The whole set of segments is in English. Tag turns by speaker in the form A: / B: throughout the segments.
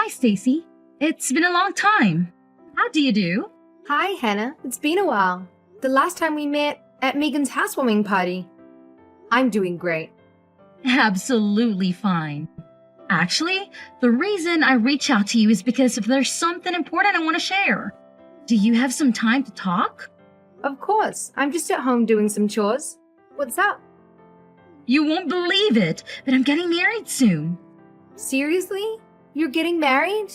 A: Hi, Stacy. It's been a long time. How do you do?
B: Hi, Hannah. It's been a while. The last time we met at Megan's housewarming party. I'm doing great.
A: Absolutely fine. Actually, the reason I reach out to you is because there's something important I want to share. Do you have some time to talk?
B: Of course. I'm just at home doing some chores. What's up?
A: You won't believe it, but I'm getting married soon.
B: Seriously? You're getting married?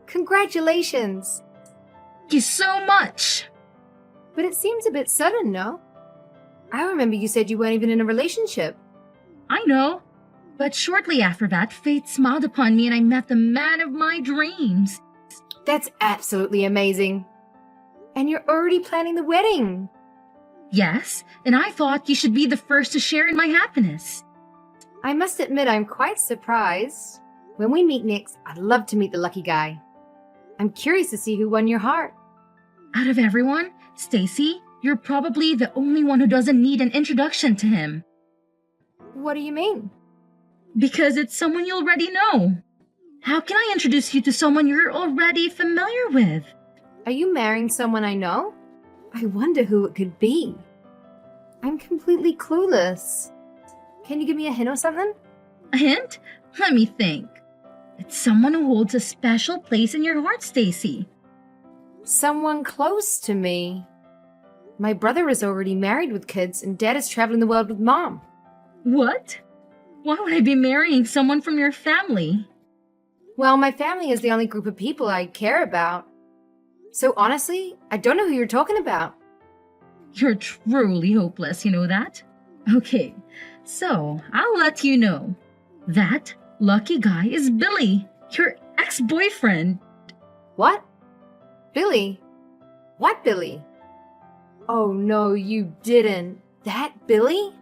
B: Congratulations.
A: Thank you so much.
B: But it seems a bit sudden, no? I remember you said you weren't even in a relationship.
A: I know. But shortly after that, fate smiled upon me and I met the man of my dreams.
B: That's absolutely amazing. And you're already planning the wedding.
A: Yes, and I thought you should be the first to share in my happiness.
B: I must admit I'm quite surprised. When we meet next, I'd love to meet the lucky guy. I'm curious to see who won your heart.
A: Out of everyone, Stacy, you're probably the only one who doesn't need an introduction to him.
B: What do you mean?
A: Because it's someone you already know. How can I introduce you to someone you're already familiar with?
B: Are you marrying someone I know? I wonder who it could be. I'm completely clueless. Can you give me a hint or something?
A: A hint? Let me think. It's someone who holds a special place in your heart, Stacy.
B: Someone close to me. My brother is already married with kids and Dad is traveling the world with Mom.
A: What? Why would I be marrying someone from your family?
B: Well, my family is the only group of people I care about. So honestly, I don't know who you're talking about.
A: You're truly hopeless, you know that? Okay, so I'll let you know. That lucky guy is Billy, your ex-boyfriend.
B: What? Billy? What Billy? Oh no, you didn't. That Billy?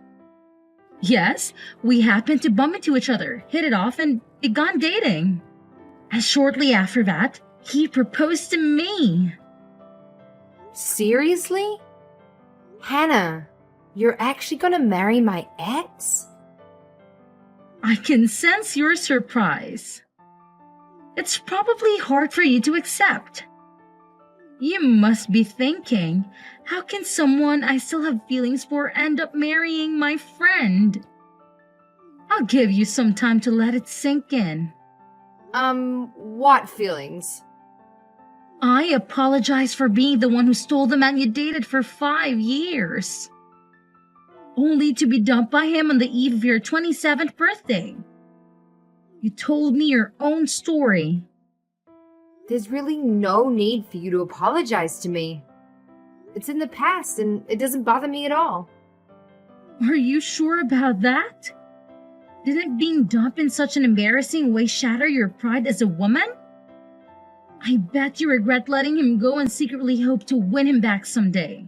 A: Yes, we happened to bump into each other, hit it off, and began dating. And shortly after that, he proposed to me.
B: Seriously? Hannah, you're actually gonna marry my ex?
A: I can sense your surprise. It's probably hard for you to accept. You must be thinking, how can someone I still have feelings for end up marrying my friend? I'll give you some time to let it sink in.
B: What feelings?
A: I apologize for being the one who stole the man you dated for 5 years. Only to be dumped by him on the eve of your 27th birthday. You told me your own story.
B: There's really no need for you to apologize to me. It's in the past and it doesn't bother me at all.
A: Are you sure about that? Didn't being dumped in such an embarrassing way shatter your pride as a woman? I bet you regret letting him go and secretly hope to win him back someday.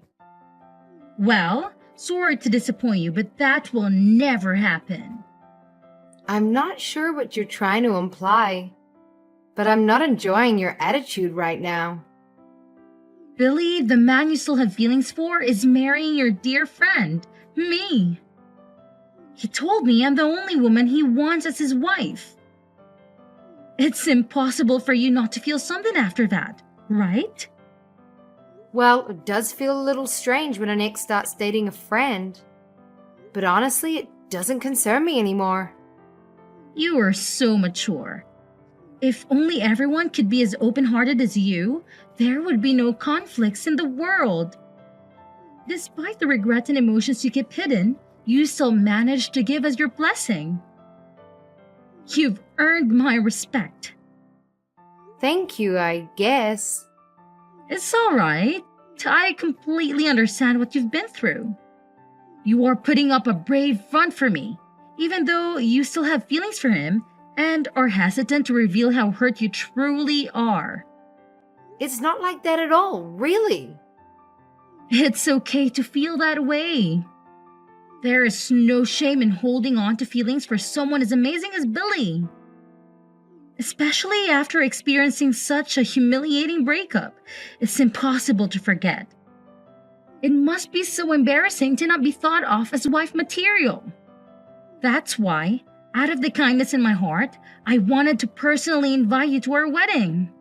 A: Well, sorry to disappoint you, but that will never happen.
B: I'm not sure what you're trying to imply, but I'm not enjoying your attitude right now.
A: Billy, the man you still have feelings for, is marrying your dear friend, me. He told me I'm the only woman he wants as his wife. It's impossible for you not to feel something after that, right?
B: Well, it does feel a little strange when an ex starts dating a friend. But honestly, it doesn't concern me anymore.
A: You are so mature. If only everyone could be as open-hearted as you, there would be no conflicts in the world. Despite the regrets and emotions you keep hidden, you still managed to give us your blessing. You've earned my respect.
B: Thank you, I guess.
A: It's all right. I completely understand what you've been through. You are putting up a brave front for me, even though you still have feelings for him and are hesitant to reveal how hurt you truly are.
B: It's not like that at all, really.
A: It's okay to feel that way. There is no shame in holding on to feelings for someone as amazing as Billy. Especially after experiencing such a humiliating breakup, it's impossible to forget. It must be so embarrassing to not be thought of as wife material. That's why Out of the kindness in my heart, I wanted to personally invite you to our wedding.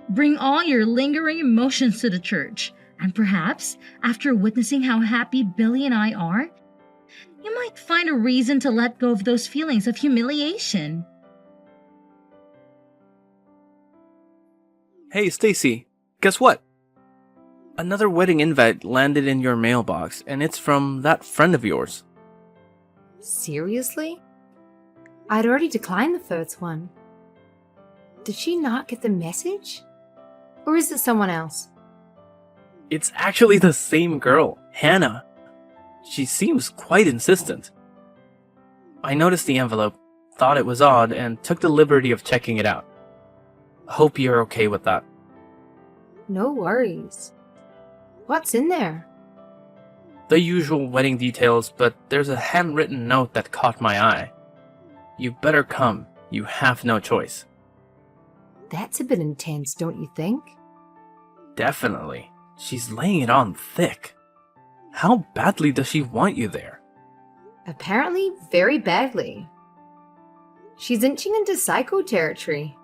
A: Bring all your lingering emotions to the church, and perhaps, after witnessing how happy Billy and I are, you might find a reason to let go of those feelings of humiliation.
C: Hey, Stacy, guess what? Another wedding invite landed in your mailbox, and it's from that friend of yours.
B: Seriously? I'd already declined the first one. Did she not get the message? Or is it someone else?
C: It's actually the same girl, Hannah. She seems quite insistent. I noticed the envelope, thought it was odd, and took the liberty of checking it out. Hope you're okay with that.
B: No worries. What's in there?
C: The usual wedding details, but there's a handwritten note that caught my eye. You better come. You have no choice.
B: That's a bit intense, don't you think?
C: Definitely. She's laying it on thick. How badly does she want you there?
B: Apparently, very badly. She's inching into psycho territory.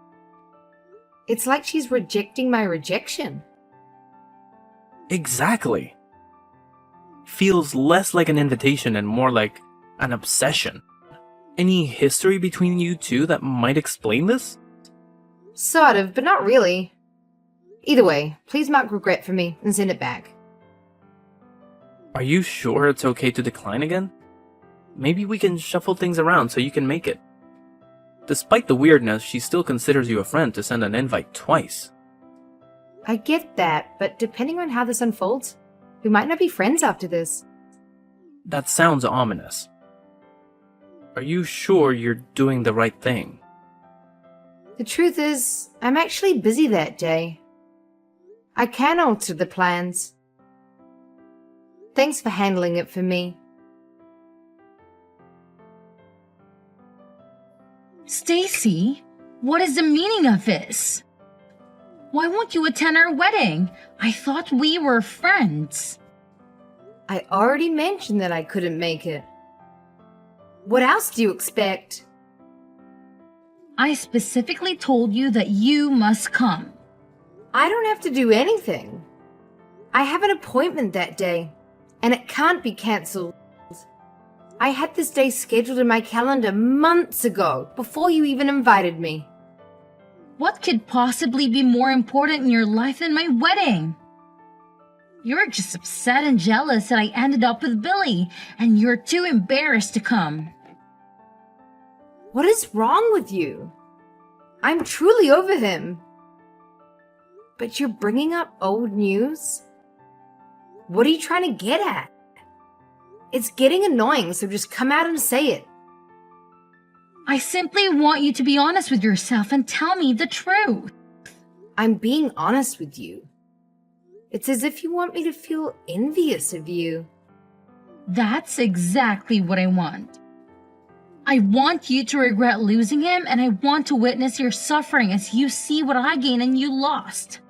B: It's like she's rejecting my rejection.
C: Exactly. Feels less like an invitation and more like an obsession. Any history between you two that might explain this?
B: Sort of, but not really. Either way, please mark regret for me and send it back.
C: Are you sure it's okay to decline again? Maybe we can shuffle things around so you can make it. Despite the weirdness, she still considers you a friend to send an invite twice.
B: I get that, but depending on how this unfolds, we might not be friends after this.
C: That sounds ominous. Are you sure you're doing the right thing?
B: The truth is, I'm actually busy that day. I can alter the plans. Thanks for handling it for me.
A: Stacy, what is the meaning of this? Why won't you attend our wedding? I thought we were friends.
B: I already mentioned that I couldn't make it. What else do you expect?
A: I specifically told you that you must come.
B: I don't have to do anything. I have an appointment that day, and it can't be cancelled. I had this day scheduled in my calendar months ago, before you even invited me.
A: What could possibly be more important in your life than my wedding? You're just upset and jealous that I ended up with Billy, and you're too embarrassed to come.
B: What is wrong with you? I'm truly over him. But you're bringing up old news? What are you trying to get at? It's getting annoying, so just come out and say it.
A: I simply want you to be honest with yourself and tell me the truth.
B: I'm being honest with you. It's as if you want me to feel envious of you.
A: That's exactly what I want. I want you to regret losing him, and I want to witness your suffering as you see what I gained and you lost.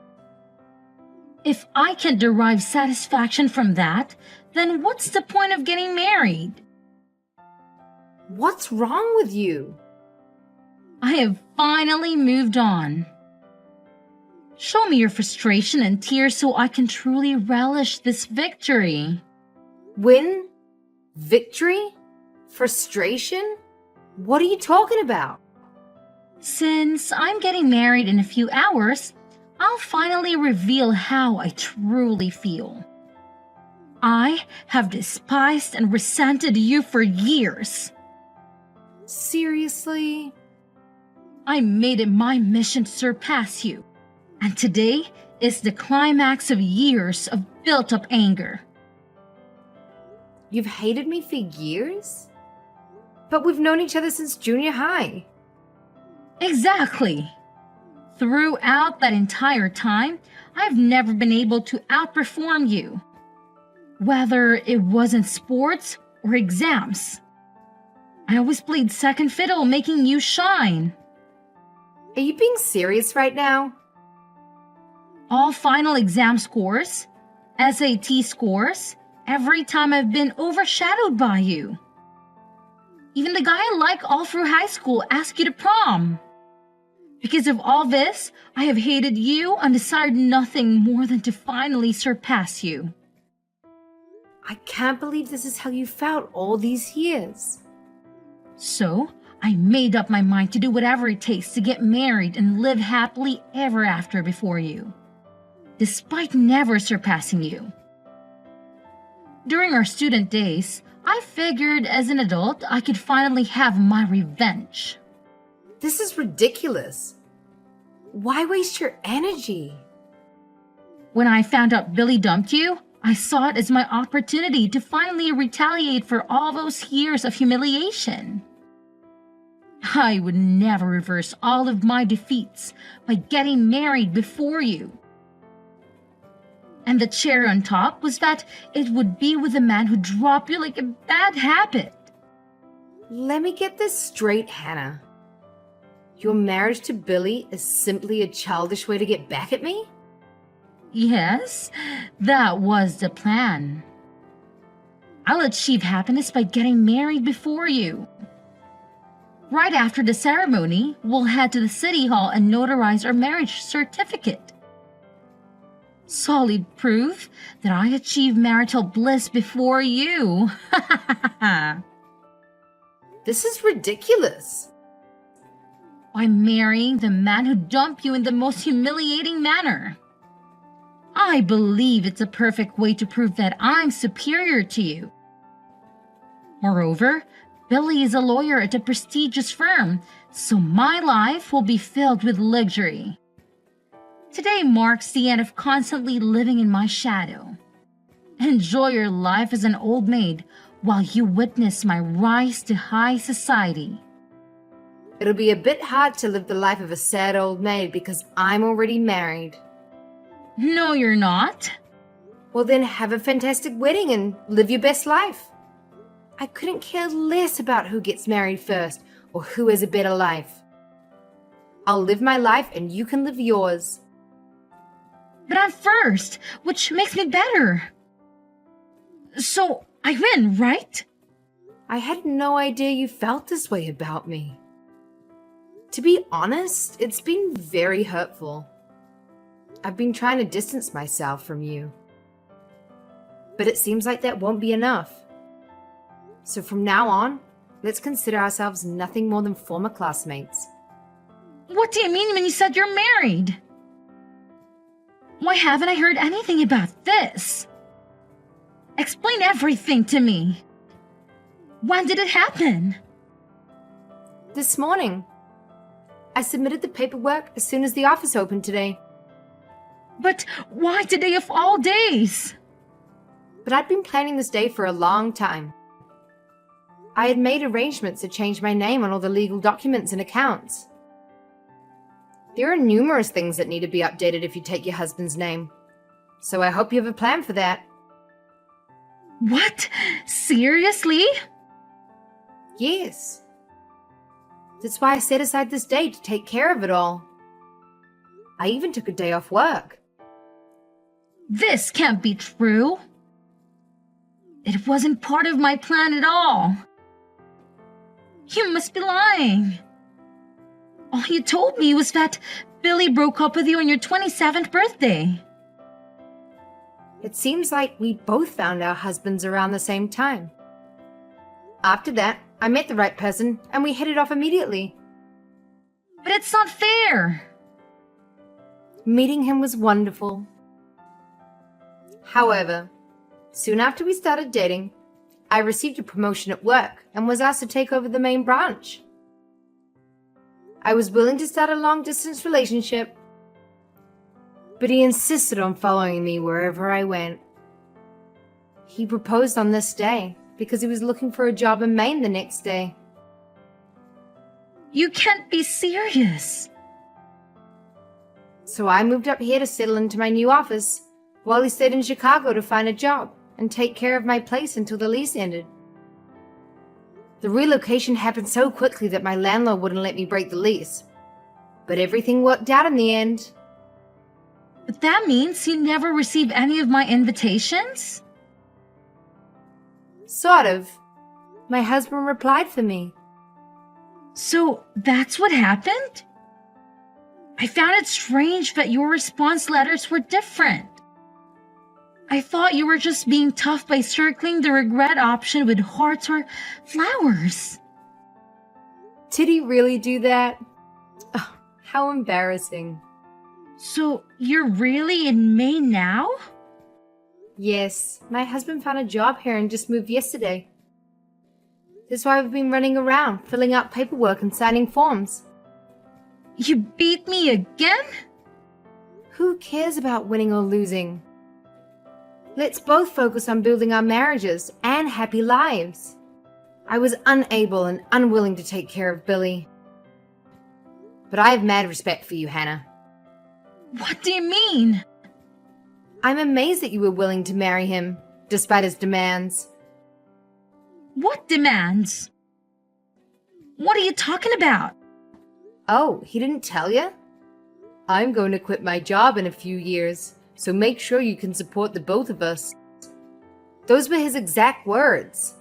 A: If I can derive satisfaction from that, then what's the point of getting married?
B: What's wrong with you?
A: I have finally moved on. Show me your frustration and tears so I can truly relish this victory.
B: Win? Victory? Frustration? What are you talking about?
A: Since I'm getting married in a few hours, I'll finally reveal how I truly feel. I have despised and resented you for years.
B: Seriously?
A: I made it my mission to surpass you, and today is the climax of years of built-up anger.
B: You've hated me for years? But we've known each other since junior high.
A: Exactly. Throughout that entire time, I've never been able to outperform you. Whether it was in sports or exams. I always played second fiddle, making you shine.
B: Are you being serious right now?
A: All final exam scores, SAT scores, every time I've been overshadowed by you. Even the guy I like all through high school asked you to prom. Because of all this, I have hated you and desired nothing more than to finally surpass you.
B: I can't believe this is how you felt all these years.
A: So, I made up my mind to do whatever it takes to get married and live happily ever after before you, despite never surpassing you. During our student days, I figured as an adult I could finally have my revenge.
B: This is ridiculous. Why waste your energy?
A: When I found out Billy dumped you, I saw it as my opportunity to finally retaliate for all those years of humiliation. I would never reverse all of my defeats by getting married before you. And the cherry on top was that it would be with a man who dropped you like a bad habit.
B: Let me get this straight, Hannah. Your marriage to Billy is simply a childish way to get back at me?
A: Yes, that was the plan. I'll achieve happiness by getting married before you. Right after the ceremony, we'll head to the city hall and notarize our marriage certificate. Solid proof that I achieved marital bliss before you.
B: This is ridiculous.
A: By marrying the man who dumped you in the most humiliating manner. I believe it's a perfect way to prove that I'm superior to you. Moreover, Billy is a lawyer at a prestigious firm, so my life will be filled with luxury. Today marks the end of constantly living in my shadow. Enjoy your life as an old maid while you witness my rise to high society.
B: It'll be a bit hard to live the life of a sad old maid because I'm already married.
A: No, you're not.
B: Well, then have a fantastic wedding and live your best life. I couldn't care less about who gets married first or who has a better life. I'll live my life and you can live yours.
A: But I'm first, which makes me better. So I win, right?
B: I had no idea you felt this way about me. To be honest, it's been very hurtful. I've been trying to distance myself from you. But it seems like that won't be enough. So from now on, let's consider ourselves nothing more than former classmates.
A: What do you mean when you said you're married? Why haven't I heard anything about this? Explain everything to me. When did it happen?
B: This morning. I submitted the paperwork as soon as the office opened today.
A: But why today of all days?
B: But I'd been planning this day for a long time. I had made arrangements to change my name on all the legal documents and accounts. There are numerous things that need to be updated if you take your husband's name. So I hope you have a plan for that.
A: What? Seriously?
B: Yes. That's why I set aside this day to take care of it all. I even took a day off work.
A: This can't be true. It wasn't part of my plan at all. You must be lying. All you told me was that Billy broke up with you on your 27th birthday.
B: It seems like we both found our husbands around the same time. After that, I met the right person and we hit it off immediately.
A: But it's not fair.
B: Meeting him was wonderful. However, soon after we started dating, I received a promotion at work and was asked to take over the main branch. I was willing to start a long-distance relationship, but he insisted on following me wherever I went. He proposed on this day because he was looking for a job in Maine the next day.
A: You can't be serious.
B: So I moved up here to settle into my new office while he stayed in Chicago to find a job and take care of my place until the lease ended. The relocation happened so quickly that my landlord wouldn't let me break the lease. But everything worked out in the end.
A: But that means you never received any of my invitations?
B: Sort of. My husband replied for me.
A: So that's what happened? I found it strange that your response letters were different. I thought you were just being tough by circling the regret option with hearts or flowers.
B: Did he really do that? Oh, how embarrassing.
A: So you're really in Maine now?
B: Yes, my husband found a job here and just moved yesterday. That's why I've been running around, filling out paperwork and signing forms.
A: You beat me again?
B: Who cares about winning or losing? Let's both focus on building our marriages and happy lives. I was unable and unwilling to take care of Billy. But I have mad respect for you, Hannah.
A: What do you mean?
B: I'm amazed that you were willing to marry him, despite his demands.
A: What demands? What are you talking about?
B: Oh, he didn't tell you? I'm going to quit my job in a few years, so make sure you can support the both of us. Those were his exact words.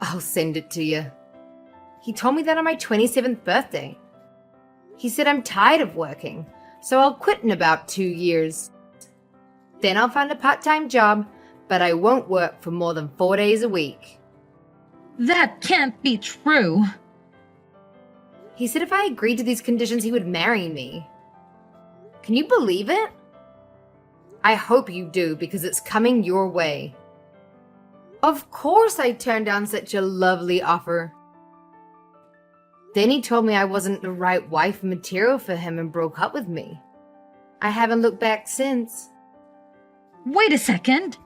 B: I'll send it to you. He told me that on my 27th birthday. He said I'm tired of working, so I'll quit in about 2 years. Then I'll find a part-time job, but I won't work for more than 4 days a week.
A: That can't be true.
B: He said if I agreed to these conditions, he would marry me. Can you believe it? I hope you do, because it's coming your way. Of course I turned down such a lovely offer. Then he told me I wasn't the right wife material for him and broke up with me. I haven't looked back since.
A: Wait a second.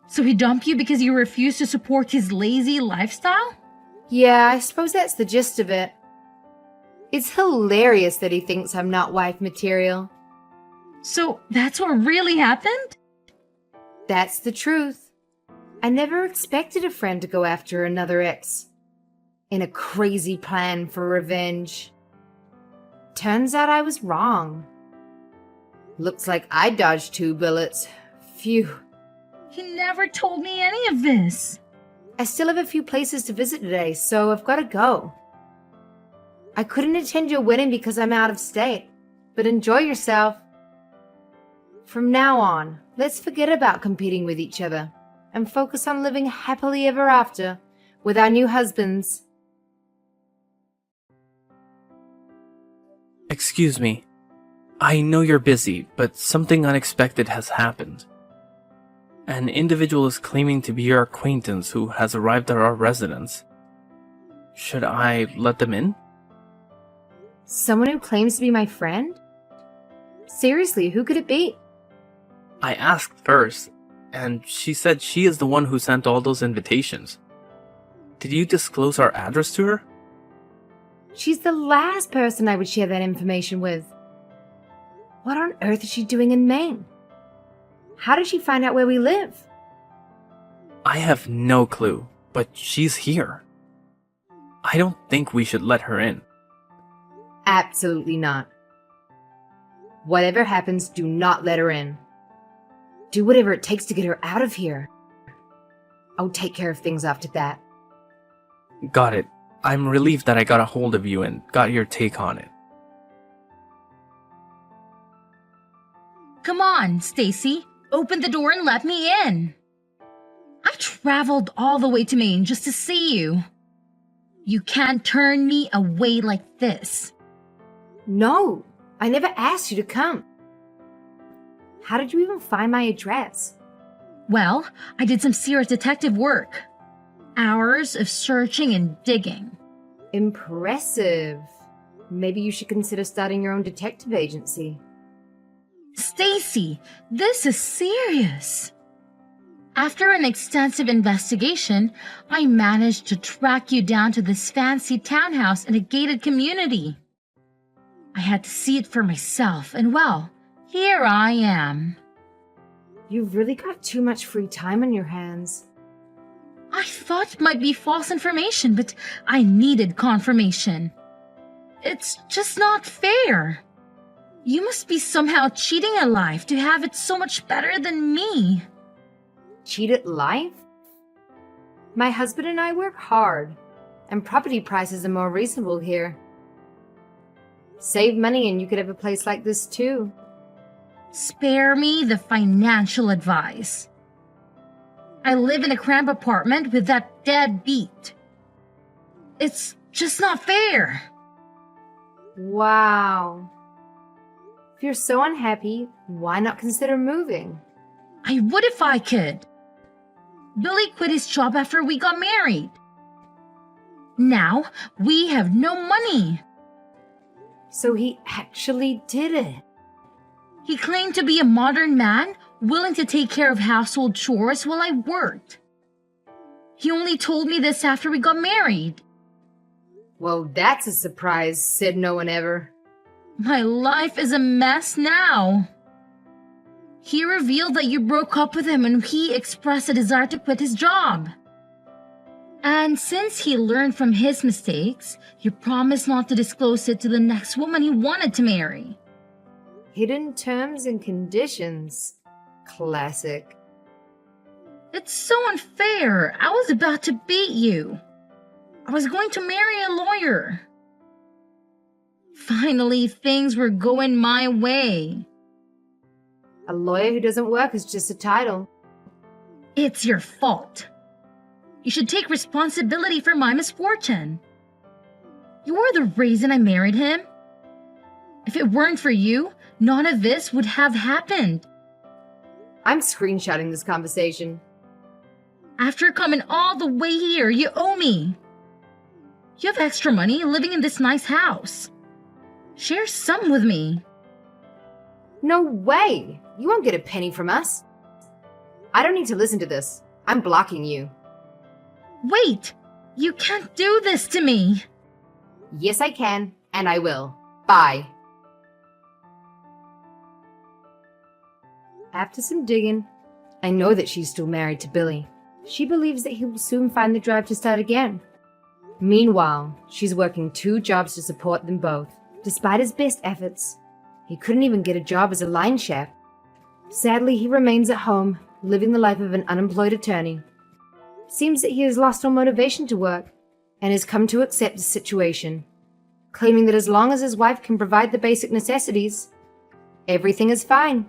A: So he dumped you because you refused to support his lazy lifestyle?
B: Yeah, I suppose that's the gist of it. It's hilarious that he thinks I'm not wife material.
A: So that's what really happened?
B: That's the truth. I never expected a friend to go after another ex in a crazy plan for revenge. Turns out I was wrong. Looks like I dodged 2 bullets. Phew.
A: He never told me any of this.
B: I still have a few places to visit today, so I've got to go. I couldn't attend your wedding because I'm out of state, but enjoy yourself. From now on, let's forget about competing with each other and focus on living happily ever after with our new husbands.
C: Excuse me. I know you're busy, but something unexpected has happened. An individual is claiming to be your acquaintance who has arrived at our residence. Should I let them in?
B: Someone who claims to be my friend? Seriously, who could it be?
C: I asked first, and she said she is the one who sent all those invitations. Did you disclose our address to her?
B: She's the last person I would share that information with. What on earth is she doing in Maine? How did she find out where we live?
C: I have no clue, but she's here. I don't think we should let her in.
B: Absolutely not. Whatever happens, do not let her in. Do whatever it takes to get her out of here. I'll take care of things after that.
C: Got it. I'm relieved that I got a hold of you and got your take on it.
A: Come on, Stacy. Open the door and let me in. I traveled all the way to Maine just to see you. You can't turn me away like this.
B: No, I never asked you to come. How did you even find my address?
A: Well, I did some serious detective work. Hours of searching and digging.
B: Impressive. Maybe you should consider starting your own detective agency.
A: Stacy, this is serious. After an extensive investigation, I managed to track you down to this fancy townhouse in a gated community. I had to see it for myself, and well, here I am.
B: You've really got too much free time on your hands.
A: I thought it might be false information, but I needed confirmation. It's just not fair. You must be somehow cheating at life to have it so much better than me.
B: Cheat at life? My husband and I work hard, and property prices are more reasonable here. Save money and you could have a place like this too.
A: Spare me the financial advice. I live in a cramped apartment with that deadbeat. It's just not fair.
B: Wow. If you're so unhappy, why not consider moving?
A: I would if I could. Billy quit his job after we got married. Now we have no money.
B: So he actually did it.
A: He claimed to be a modern man, willing to take care of household chores while I worked. He only told me this after we got married.
B: Well, that's a surprise, said no one ever.
A: My life is a mess now. He revealed that you broke up with him and he expressed a desire to quit his job. And since he learned from his mistakes, you promised not to disclose it to the next woman he wanted to marry.
B: Hidden terms and conditions. Classic.
A: It's so unfair. I was about to beat you. I was going to marry a lawyer. Finally, things were going my way.
B: A lawyer who doesn't work is just a title.
A: It's your fault. You should take responsibility for my misfortune. You're the reason I married him. If it weren't for you, none of this would have happened.
B: I'm screenshotting this conversation.
A: After coming all the way here, you owe me. You have extra money living in this nice house. Share some with me.
B: No way! You won't get a penny from us. I don't need to listen to this. I'm blocking you.
A: Wait! You can't do this to me!
B: Yes, I can, and I will. Bye. After some digging, I know that she's still married to Billy. She believes that he will soon find the drive to start again. Meanwhile, she's working 2 jobs to support them both. Despite his best efforts, he couldn't even get a job as a line chef. Sadly, he remains at home, living the life of an unemployed attorney. Seems that he has lost all motivation to work and has come to accept the situation, claiming that as long as his wife can provide the basic necessities, everything is fine.